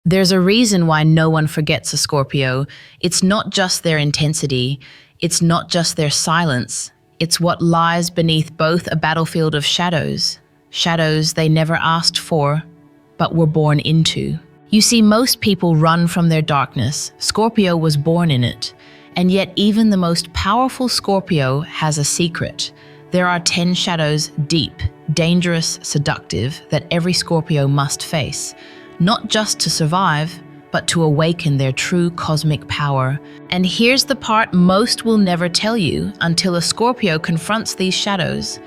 There's a reason why no one forgets a Scorpio. It's not just their intensity, it's not just their silence, it's what lies beneath both a battlefield of shadows. Shadows they never asked for, but were born into. You see, most people run from their darkness. Scorpio was born in it. And yet even the most powerful Scorpio has a secret. There are 10 shadows, deep, dangerous, seductive, that every Scorpio must face. Not just to survive, but to awaken their true cosmic power. And here's the part most will never tell you until a Scorpio confronts these shadows.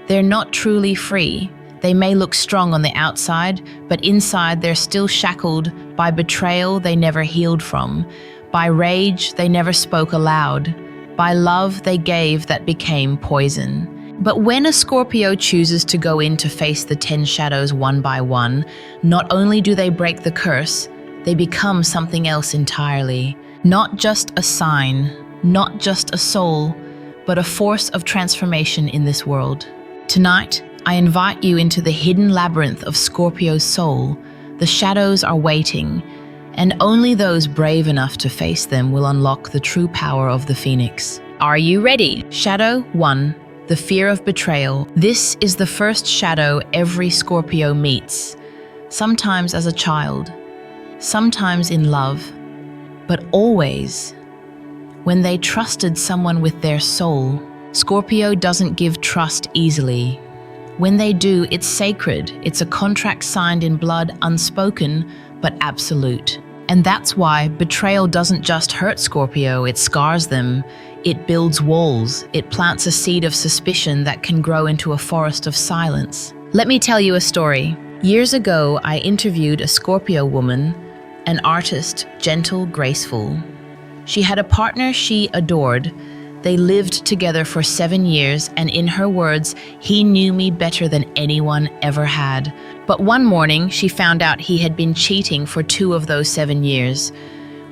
They're not truly free. They may look strong on the outside, but inside they're still shackled by betrayal they never healed from, by rage they never spoke aloud, by love they gave that became poison. But when a Scorpio chooses to go in to face the 10 shadows one by one, not only do they break the curse, they become something else entirely. Not just a sign, not just a soul, but a force of transformation in this world. Tonight, I invite you into the hidden labyrinth of Scorpio's soul. The shadows are waiting, and only those brave enough to face them will unlock the true power of the Phoenix. Are you ready? Shadow 1. The fear of betrayal. This is the first shadow every Scorpio meets, sometimes as a child, sometimes in love, but always when they trusted someone with their soul. Scorpio doesn't give trust easily. When they do, it's sacred. It's a contract signed in blood, unspoken, but absolute. And that's why betrayal doesn't just hurt Scorpio, it scars them. It builds walls. It plants a seed of suspicion that can grow into a forest of silence. Let me tell you a story. Years ago, I interviewed a Scorpio woman, an artist, gentle, graceful. She had a partner she adored. They lived together for 7 years, and in her words, he knew me better than anyone ever had. But one morning, she found out he had been cheating for 2 of those 7 years,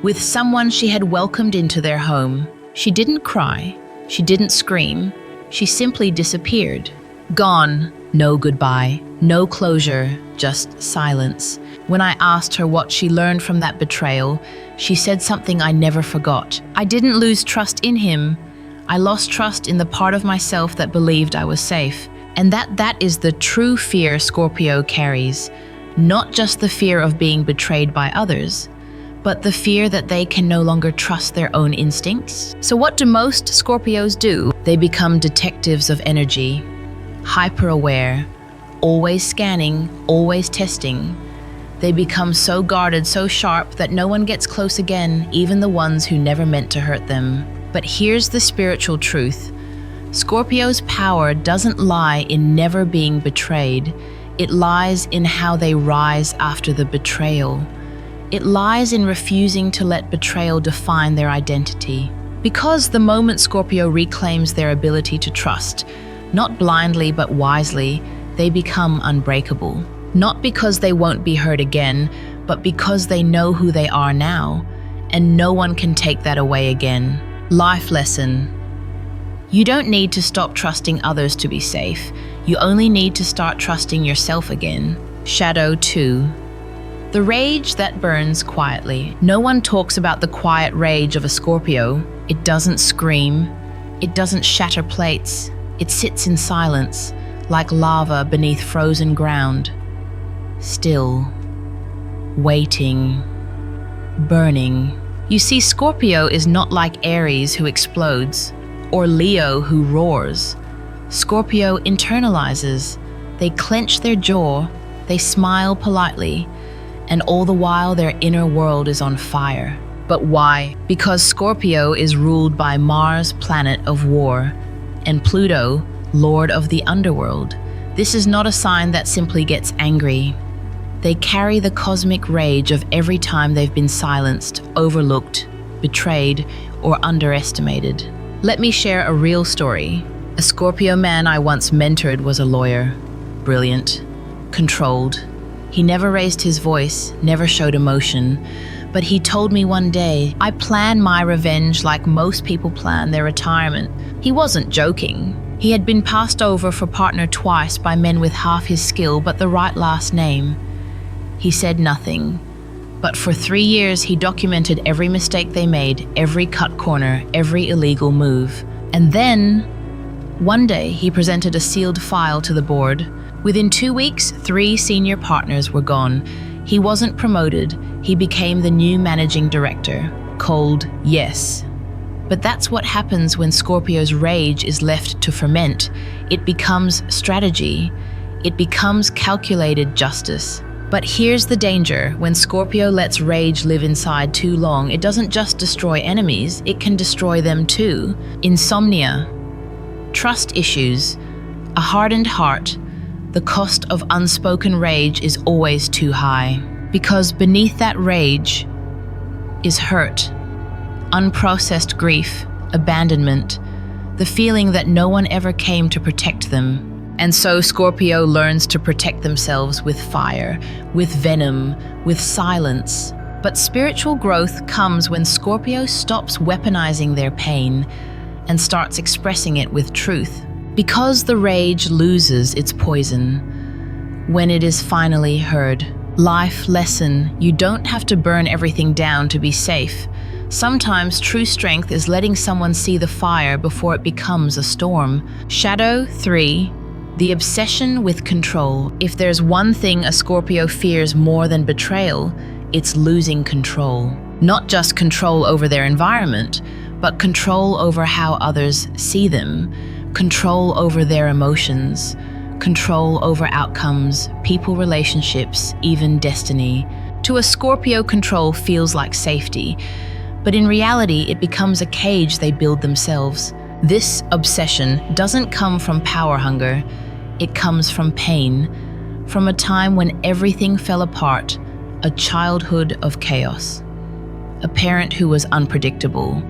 with someone she had welcomed into their home. She didn't cry, she didn't scream, she simply disappeared. Gone, no goodbye, no closure, just silence. When I asked her what she learned from that betrayal, she said something I never forgot. I didn't lose trust in him. I lost trust in the part of myself that believed I was safe. And that is the true fear Scorpio carries. Not just the fear of being betrayed by others, but the fear that they can no longer trust their own instincts. So what do most Scorpios do? They become detectives of energy, hyper-aware, always scanning, always testing. They become so guarded, so sharp that no one gets close again, even the ones who never meant to hurt them. But here's the spiritual truth. Scorpio's power doesn't lie in never being betrayed. It lies in how they rise after the betrayal. It lies in refusing to let betrayal define their identity. Because the moment Scorpio reclaims their ability to trust, not blindly but wisely, they become unbreakable. Not because they won't be hurt again, but because they know who they are now, and no one can take that away again. Life lesson. You don't need to stop trusting others to be safe. You only need to start trusting yourself again. Shadow 2. The rage that burns quietly. No one talks about the quiet rage of a Scorpio. It doesn't scream. It doesn't shatter plates. It sits in silence, like lava beneath frozen ground. Still, waiting, burning. You see, Scorpio is not like Aries who explodes, or Leo who roars. Scorpio internalizes. They clench their jaw, they smile politely, and all the while their inner world is on fire. But why? Because Scorpio is ruled by Mars, planet of war, and Pluto, lord of the underworld. This is not a sign that simply gets angry. They carry the cosmic rage of every time they've been silenced, overlooked, betrayed, or underestimated. Let me share a real story. A Scorpio man I once mentored was a lawyer. Brilliant, controlled. He never raised his voice, never showed emotion, but he told me one day, "I plan my revenge like most people plan their retirement." He wasn't joking. He had been passed over for partner twice by men with half his skill but the right last name. He said nothing, But for 3 years, he documented every mistake they made, every cut corner, every illegal move. And then, one day, he presented a sealed file to the board. Within 2 weeks, 3 senior partners were gone. He wasn't promoted. He became the new managing director. Cold, yes. But that's what happens when Scorpio's rage is left to ferment. It becomes strategy. It becomes calculated justice. But here's the danger. When Scorpio lets rage live inside too long, it doesn't just destroy enemies, it can destroy them too. Insomnia, trust issues, a hardened heart. The cost of unspoken rage is always too high. Because beneath that rage is hurt, unprocessed grief, abandonment, the feeling that no one ever came to protect them. And so Scorpio learns to protect themselves with fire, with venom, with silence. But spiritual growth comes when Scorpio stops weaponizing their pain and starts expressing it with truth. Because the rage loses its poison when it is finally heard. Life lesson: you don't have to burn everything down to be safe. Sometimes true strength is letting someone see the fire before it becomes a storm. Shadow 3. The obsession with control. If there's one thing a Scorpio fears more than betrayal, it's losing control. Not just control over their environment, but control over how others see them, control over their emotions, control over outcomes, people, relationships, even destiny. To a Scorpio, control feels like safety, but in reality, it becomes a cage they build themselves. This obsession doesn't come from power hunger. It comes from pain, from a time when everything fell apart, a childhood of chaos. A parent who was unpredictable,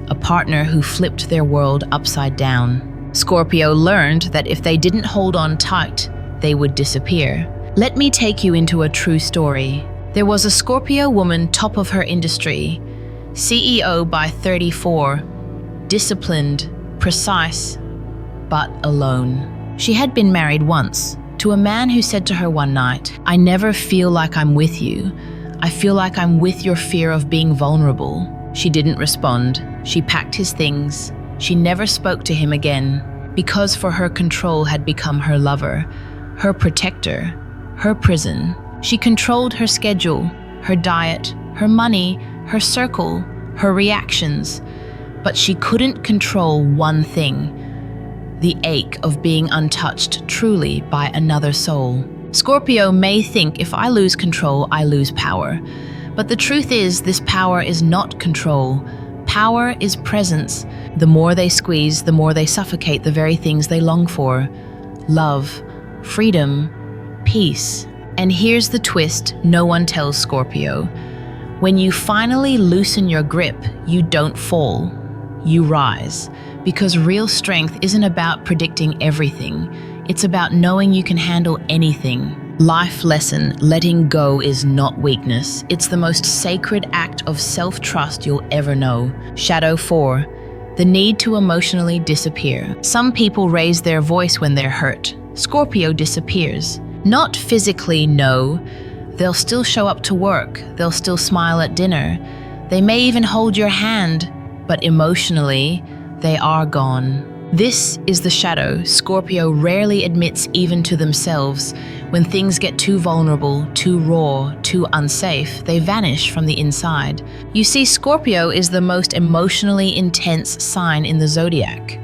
a partner who flipped their world upside down. Scorpio learned that if they didn't hold on tight, they would disappear. Let me take you into a true story. There was a Scorpio woman, top of her industry, CEO by 34, disciplined, precise, but alone. She had been married once, to a man who said to her one night, "I never feel like I'm with you. I feel like I'm with your fear of being vulnerable." She didn't respond. She packed his things. She never spoke to him again, because for her, control had become her lover, her protector, her prison. She controlled her schedule, her diet, her money, her circle, her reactions. But she couldn't control one thing: the ache of being untouched truly by another soul. Scorpio may think, if I lose control, I lose power. But the truth is, this power is not control. Power is presence. The more they squeeze, the more they suffocate the very things they long for: love, freedom, peace. And here's the twist no one tells Scorpio. When you finally loosen your grip, you don't fall, you rise. Because real strength isn't about predicting everything. It's about knowing you can handle anything. Life lesson: letting go is not weakness. It's the most sacred act of self-trust you'll ever know. Shadow 4. The need to emotionally disappear. Some people raise their voice when they're hurt. Scorpio disappears. Not physically, no. They'll still show up to work. They'll still smile at dinner. They may even hold your hand, but emotionally, they are gone. This is the shadow Scorpio rarely admits even to themselves. When things get too vulnerable, too raw, too unsafe, they vanish from the inside. You see, Scorpio is the most emotionally intense sign in the Zodiac.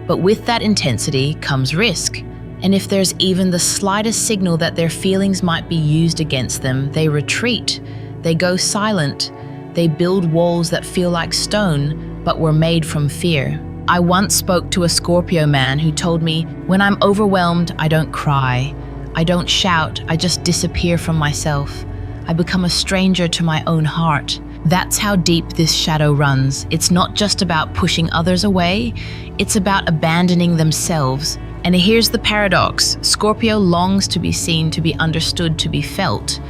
But with that intensity comes risk. And if there's even the slightest signal that their feelings might be used against them, they retreat. They go silent. They build walls that feel like stone, but were made from fear. I once spoke to a Scorpio man who told me, "When I'm overwhelmed, I don't cry. I don't shout, I just disappear from myself. I become a stranger to my own heart." That's how deep this shadow runs. It's not just about pushing others away, it's about abandoning themselves. And here's the paradox: Scorpio longs to be seen, to be understood, to be felt.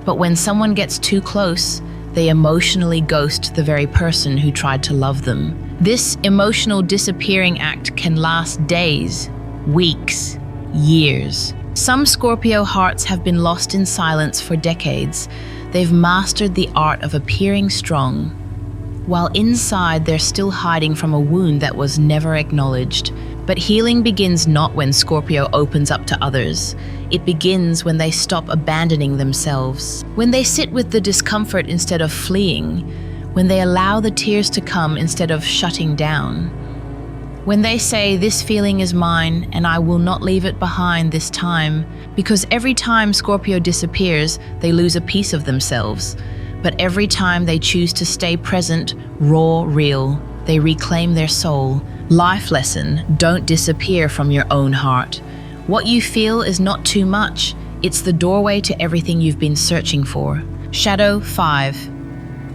But when someone gets too close, they emotionally ghost the very person who tried to love them. This emotional disappearing act can last days, weeks, years. Some Scorpio hearts have been lost in silence for decades. They've mastered the art of appearing strong, while inside they're still hiding from a wound that was never acknowledged. But healing begins not when Scorpio opens up to others. It begins when they stop abandoning themselves, when they sit with the discomfort instead of fleeing, when they allow the tears to come instead of shutting down, when they say, "This feeling is mine and I will not leave it behind this time," because every time Scorpio disappears, they lose a piece of themselves. But every time they choose to stay present, raw, real, they reclaim their soul. Life lesson: don't disappear from your own heart. What you feel is not too much. It's the doorway to everything you've been searching for. Shadow 5.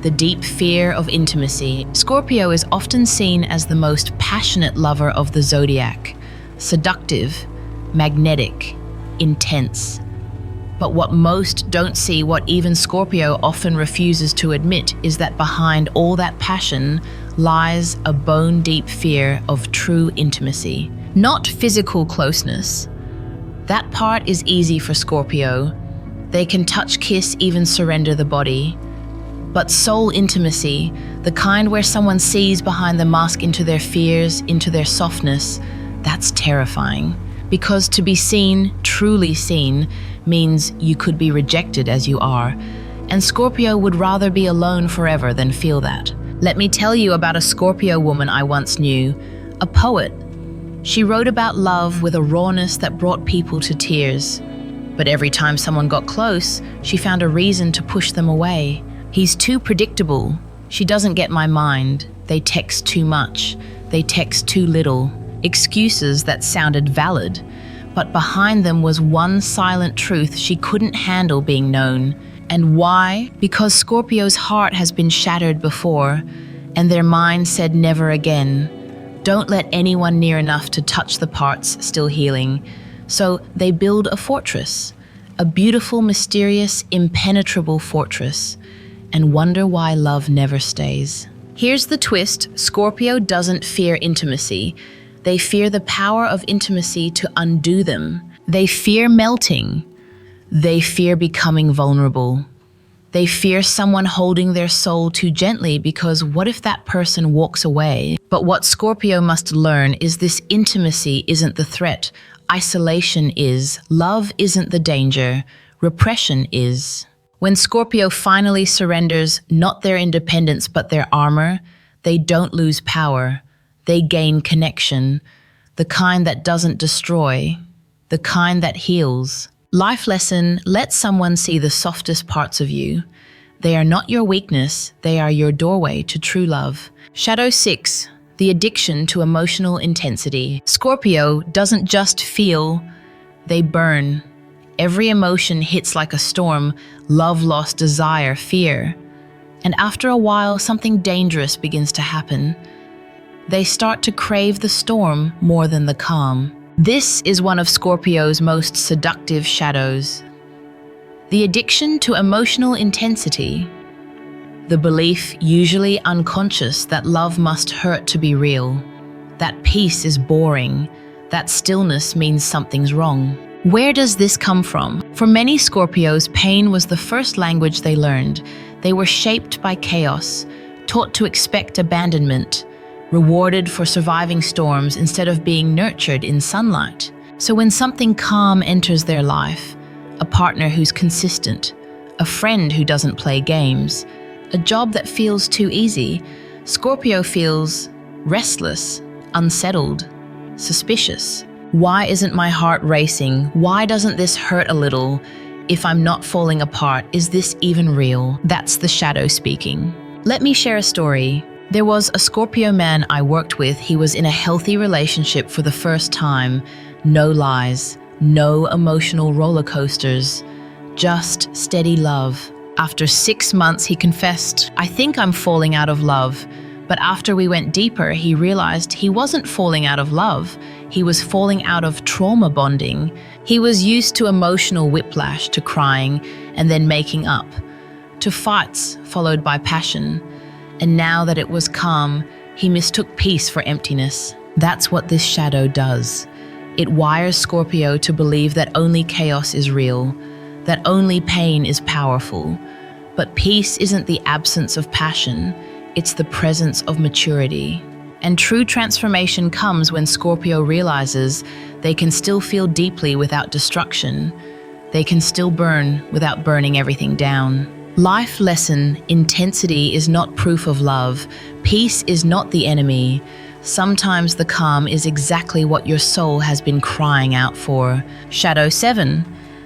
The deep fear of intimacy. Scorpio is often seen as the most passionate lover of the zodiac. Seductive, magnetic, intense. But what most don't see, what even Scorpio often refuses to admit, is that behind all that passion lies a bone-deep fear of true intimacy. Not physical closeness. That part is easy for Scorpio. They can touch, kiss, even surrender the body. But soul intimacy, the kind where someone sees behind the mask into their fears, into their softness, that's terrifying. Because to be seen, truly seen, means you could be rejected as you are. And Scorpio would rather be alone forever than feel that. Let me tell you about a Scorpio woman I once knew, a poet. She wrote about love with a rawness that brought people to tears. But every time someone got close, she found a reason to push them away. "He's too predictable. She doesn't get my mind. They text too much. They text too little." Excuses that sounded valid, but behind them was one silent truth: she couldn't handle being known. And why? Because Scorpio's heart has been shattered before, and their mind said never again. Don't let anyone near enough to touch the parts still healing. So they build a fortress, a beautiful, mysterious, impenetrable fortress, and wonder why love never stays. Here's the twist: Scorpio doesn't fear intimacy. They fear the power of intimacy to undo them. They fear melting. They fear becoming vulnerable. They fear someone holding their soul too gently, because what if that person walks away? But what Scorpio must learn is this: intimacy isn't the threat. Isolation is. Love isn't the danger. Repression is. When Scorpio finally surrenders not their independence but their armor, they don't lose power. They gain connection, the kind that doesn't destroy, the kind that heals. Life lesson: let someone see the softest parts of you. They are not your weakness, they are your doorway to true love. Shadow 6. The addiction to emotional intensity. Scorpio doesn't just feel, they burn. Every emotion hits like a storm: love, loss, desire, fear. And after a while, something dangerous begins to happen. They start to crave the storm more than the calm. This is one of Scorpio's most seductive shadows. The addiction to emotional intensity. The belief, usually unconscious, that love must hurt to be real. That peace is boring. That stillness means something's wrong. Where does this come from? For many Scorpios, pain was the first language they learned. They were shaped by chaos, taught to expect abandonment, rewarded for surviving storms instead of being nurtured in sunlight. So when something calm enters their life, a partner who's consistent, a friend who doesn't play games, a job that feels too easy, Scorpio feels restless, unsettled, suspicious. Why isn't my heart racing? Why doesn't this hurt a little? If I'm not falling apart, is this even real? That's the shadow speaking. Let me share a story. There was a Scorpio man I worked with. He was in a healthy relationship for the first time. No lies, no emotional roller coasters, just steady love. After 6 months, he confessed, "I think I'm falling out of love." But after we went deeper, he realized he wasn't falling out of love. He was falling out of trauma bonding. He was used to emotional whiplash, to crying and then making up, to fights followed by passion. And now that it was calm, he mistook peace for emptiness. That's what this shadow does. It wires Scorpio to believe that only chaos is real, that only pain is powerful. But peace isn't the absence of passion, it's the presence of maturity. And true transformation comes when Scorpio realizes they can still feel deeply without destruction. They can still burn without burning everything down. Life lesson: intensity is not proof of love. Peace is not the enemy. Sometimes the calm is exactly what your soul has been crying out for. Shadow 7.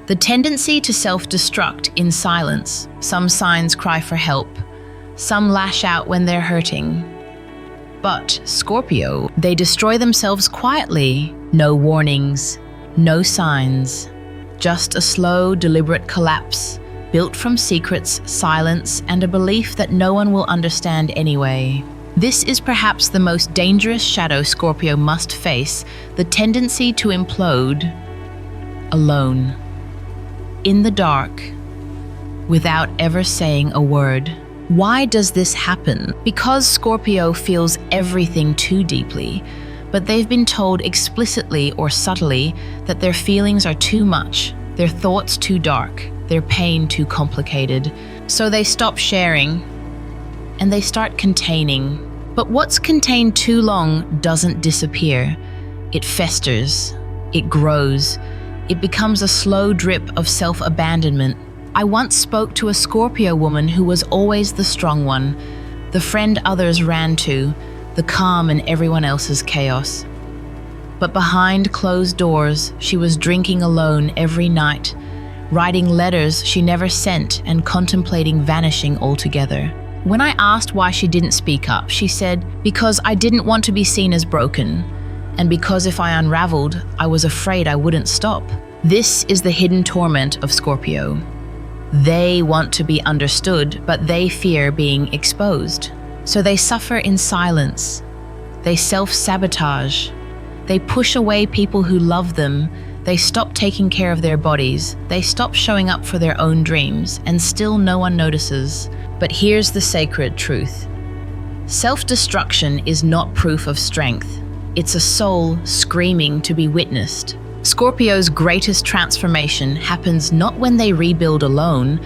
The tendency to self-destruct in silence. Some signs cry for help. Some lash out when they're hurting. But Scorpio, they destroy themselves quietly. No warnings, no signs. Just a slow, deliberate collapse, built from secrets, silence, and a belief that no one will understand anyway. This is perhaps the most dangerous shadow Scorpio must face, the tendency to implode alone, in the dark, without ever saying a word. Why does this happen? Because Scorpio feels everything too deeply, but they've been told explicitly or subtly that their feelings are too much, their thoughts too dark, their pain too complicated. So they stop sharing and they start containing. But what's contained too long doesn't disappear. It festers, it grows, it becomes a slow drip of self-abandonment. I once spoke to a Scorpio woman who was always the strong one, the friend others ran to, the calm in everyone else's chaos. But behind closed doors, she was drinking alone every night, writing letters she never sent and contemplating vanishing altogether. When I asked why she didn't speak up, she said, "Because I didn't want to be seen as broken, and because if I unraveled, I was afraid I wouldn't stop." This is the hidden torment of Scorpio. They want to be understood, but they fear being exposed. So they suffer in silence. They self-sabotage. They push away people who love them. They stop taking care of their bodies. They stop showing up for their own dreams, and still no one notices. But here's the sacred truth. Self-destruction is not proof of strength. It's a soul screaming to be witnessed. Scorpio's greatest transformation happens not when they rebuild alone,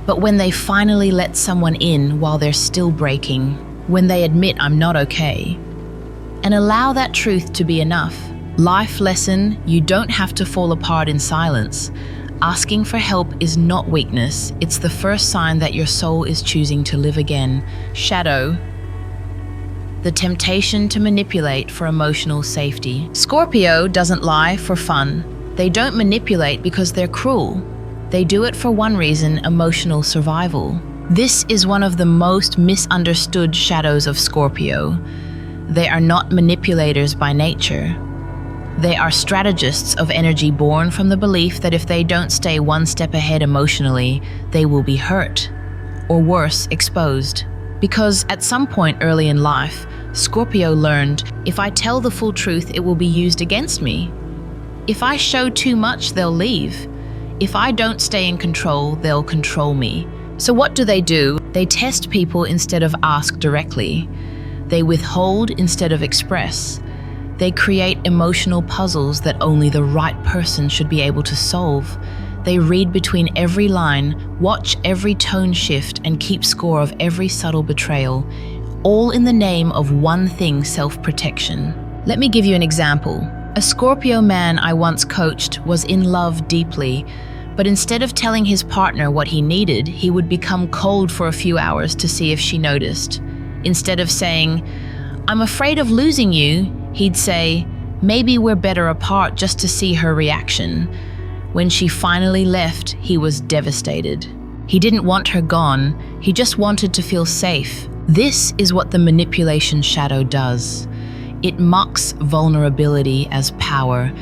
but when they finally let someone in while they're still breaking, when they admit, "I'm not okay," and allow that truth to be enough. Life lesson: you don't have to fall apart in silence. Asking for help is not weakness, it's the first sign that your soul is choosing to live again. Shadow: the temptation to manipulate for emotional safety. Scorpio doesn't lie for fun. They don't manipulate because they're cruel. They do it for one reason: emotional survival. This is one of the most misunderstood shadows of Scorpio. They are not manipulators by nature. They are strategists of energy born from the belief that if they don't stay one step ahead emotionally, they will be hurt, or worse, exposed. Because at some point early in life, Scorpio learned, if I tell the full truth, it will be used against me. If I show too much, they'll leave. If I don't stay in control, they'll control me. So what do? They test people instead of ask directly. They withhold instead of express. They create emotional puzzles that only the right person should be able to solve. They read between every line, watch every tone shift, and keep score of every subtle betrayal, all in the name of one thing: self-protection. Let me give you an example. A Scorpio man I once coached was in love deeply, but instead of telling his partner what he needed, he would become cold for a few hours to see if she noticed. Instead of saying, "I'm afraid of losing you," he'd say, "Maybe we're better apart," just to see her reaction. When she finally left, he was devastated. He didn't want her gone, he just wanted to feel safe. This is what the manipulation shadow does. It mocks vulnerability as power.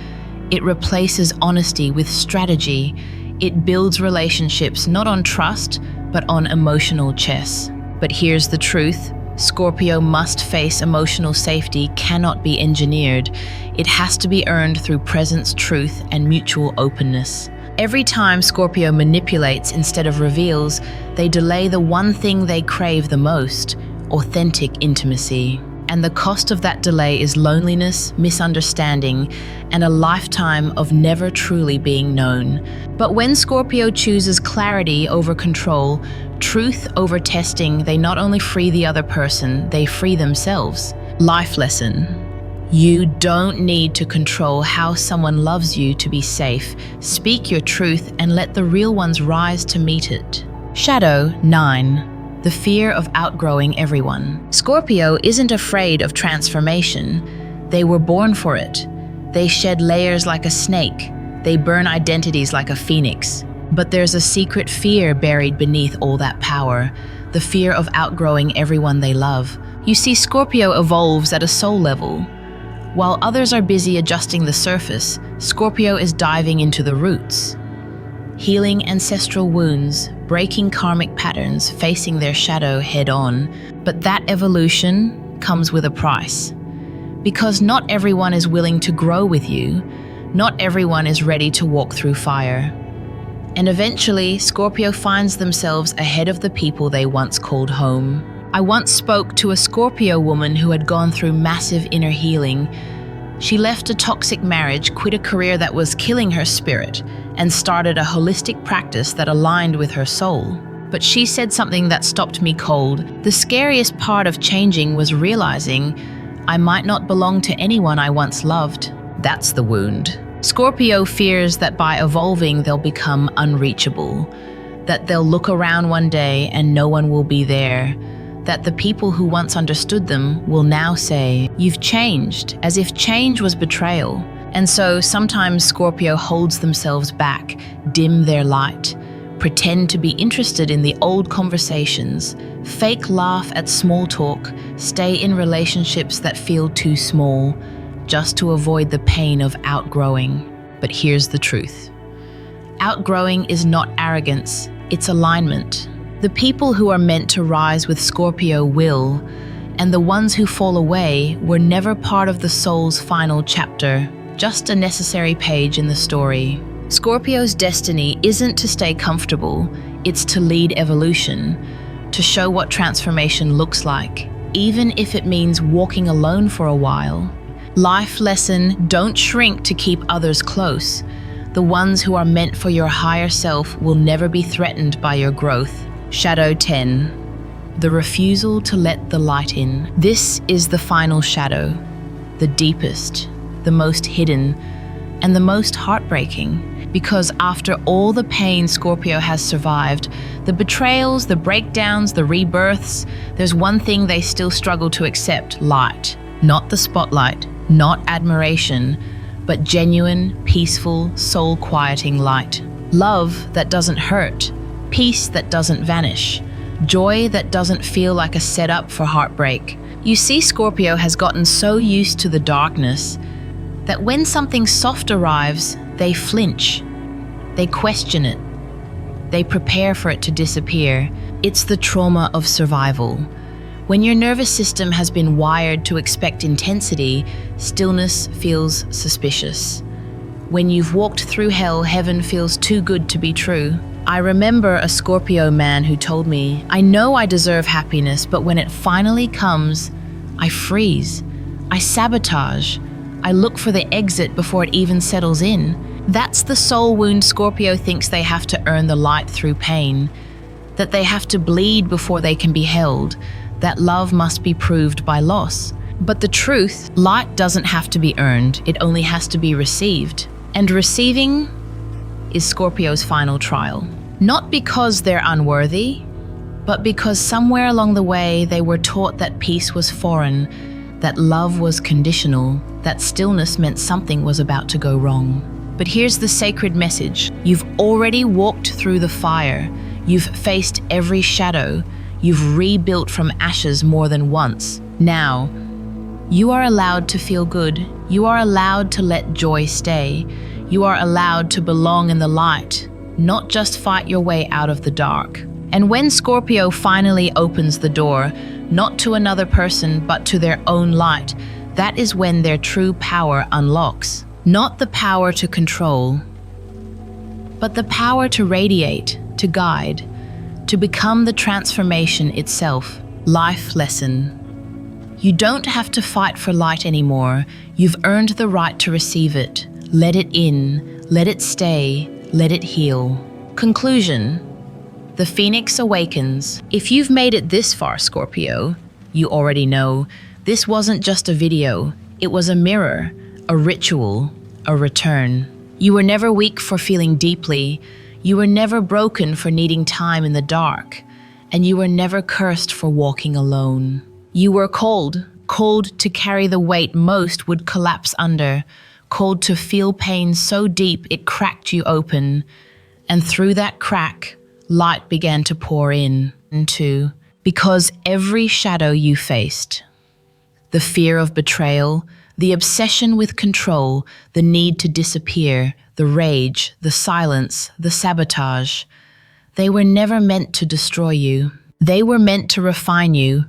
It replaces honesty with strategy. It builds relationships not on trust, but on emotional chess. But here's the truth. Scorpio must face emotional safety, cannot be engineered. It has to be earned through presence, truth, and mutual openness. Every time Scorpio manipulates instead of reveals, they delay the one thing they crave the most: authentic intimacy. And the cost of that delay is loneliness, misunderstanding, and a lifetime of never truly being known. But when Scorpio chooses clarity over control, truth over testing, they not only free the other person, they free themselves. Life lesson. You don't need to control how someone loves you to be safe. Speak your truth and let the real ones rise to meet it. Shadow 9. The fear of outgrowing everyone. Scorpio isn't afraid of transformation. They were born for it. They shed layers like a snake. They burn identities like a phoenix. But there's a secret fear buried beneath all that power, the fear of outgrowing everyone they love. You see, Scorpio evolves at a soul level. While others are busy adjusting the surface, Scorpio is diving into the roots. Healing ancestral wounds, breaking karmic patterns, facing their shadow head-on. But that evolution comes with a price. Because not everyone is willing to grow with you. Not everyone is ready to walk through fire. And eventually, Scorpio finds themselves ahead of the people they once called home. I once spoke to a Scorpio woman who had gone through massive inner healing. She left a toxic marriage, quit a career that was killing her spirit, and started a holistic practice that aligned with her soul. But she said something that stopped me cold. The scariest part of changing was realizing I might not belong to anyone I once loved. That's the wound. Scorpio fears that by evolving they'll become unreachable, that they'll look around one day and no one will be there, that the people who once understood them will now say, "You've changed," as if change was betrayal. And so sometimes Scorpio holds themselves back, dim their light, pretend to be interested in the old conversations, fake laugh at small talk, stay in relationships that feel too small, just to avoid the pain of outgrowing. But here's the truth. Outgrowing is not arrogance, it's alignment. The people who are meant to rise with Scorpio will, and the ones who fall away were never part of the soul's final chapter, just a necessary page in the story. Scorpio's destiny isn't to stay comfortable, it's to lead evolution, to show what transformation looks like, even if it means walking alone for a while. Life lesson, don't shrink to keep others close. The ones who are meant for your higher self will never be threatened by your growth. Shadow 10. The refusal to let the light in. This is the final shadow, the deepest, the most hidden, and the most heartbreaking. Because after all the pain Scorpio has survived, the betrayals, the breakdowns, the rebirths, there's one thing they still struggle to accept: light. Not the spotlight, not admiration, but genuine, peaceful, soul-quieting light. Love that doesn't hurt, peace that doesn't vanish, joy that doesn't feel like a setup for heartbreak. You see, Scorpio has gotten so used to the darkness that when something soft arrives, they flinch, they question it, they prepare for it to disappear. It's the trauma of survival. When your nervous system has been wired to expect intensity, stillness feels suspicious. When you've walked through hell, heaven feels too good to be true. I remember a Scorpio man who told me, "I know I deserve happiness, but when it finally comes, I freeze. I sabotage. I look for the exit before it even settles in." That's the soul wound Scorpio thinks they have to earn the light through pain, that they have to bleed before they can be held, that love must be proved by loss. But the truth, light doesn't have to be earned, it only has to be received. And receiving is Scorpio's final trial. Not because they're unworthy, but because somewhere along the way they were taught that peace was foreign, that love was conditional, that stillness meant something was about to go wrong. But here's the sacred message. You've already walked through the fire. You've faced every shadow. You've rebuilt from ashes more than once. Now, you are allowed to feel good. You are allowed to let joy stay. You are allowed to belong in the light, not just fight your way out of the dark. And when Scorpio finally opens the door, not to another person, but to their own light, that is when their true power unlocks. Not the power to control, but the power to radiate, to guide, to become the transformation itself. Life lesson. You don't have to fight for light anymore. You've earned the right to receive it. Let it in, let it stay, let it heal. Conclusion. The Phoenix awakens. If you've made it this far, Scorpio, you already know this wasn't just a video. It was a mirror, a ritual, a return. You were never weak for feeling deeply. You were never broken for needing time in the dark. And you were never cursed for walking alone. You were called to carry the weight most would collapse under, called to feel pain so deep it cracked you open. And through that crack, light began to pour into, because every shadow you faced, the fear of betrayal, the obsession with control, the need to disappear, the rage, the silence, the sabotage, they were never meant to destroy you. They were meant to refine you,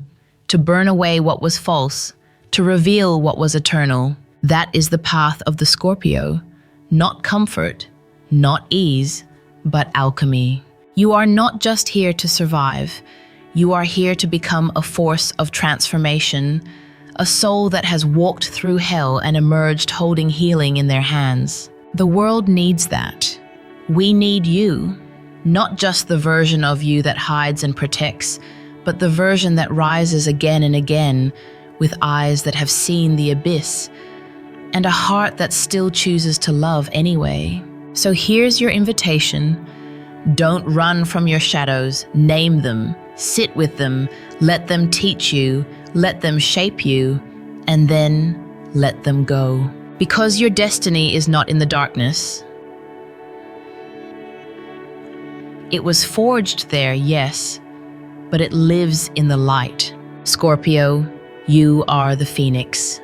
to burn away what was false, to reveal what was eternal. That is the path of the Scorpio. Not comfort, not ease, but alchemy. You are not just here to survive. You are here to become a force of transformation, a soul that has walked through hell and emerged holding healing in their hands. The world needs that. We need you. Not just the version of you that hides and protects, but the version that rises again and again, with eyes that have seen the abyss, and a heart that still chooses to love anyway. So here's your invitation. Don't run from your shadows. Name them, sit with them, let them teach you, let them shape you, and then let them go. Because your destiny is not in the darkness. It was forged there, yes, but it lives in the light. Scorpio, you are the Phoenix.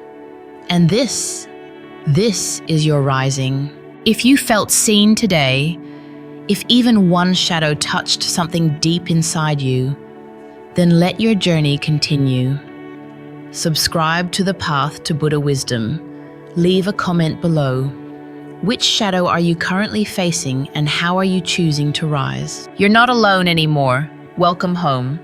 And this is your rising. If you felt seen today, if even one shadow touched something deep inside you, then let your journey continue. Subscribe to the Path to Buddha Wisdom. Leave a comment below. Which shadow are you currently facing and how are you choosing to rise? You're not alone anymore. Welcome home.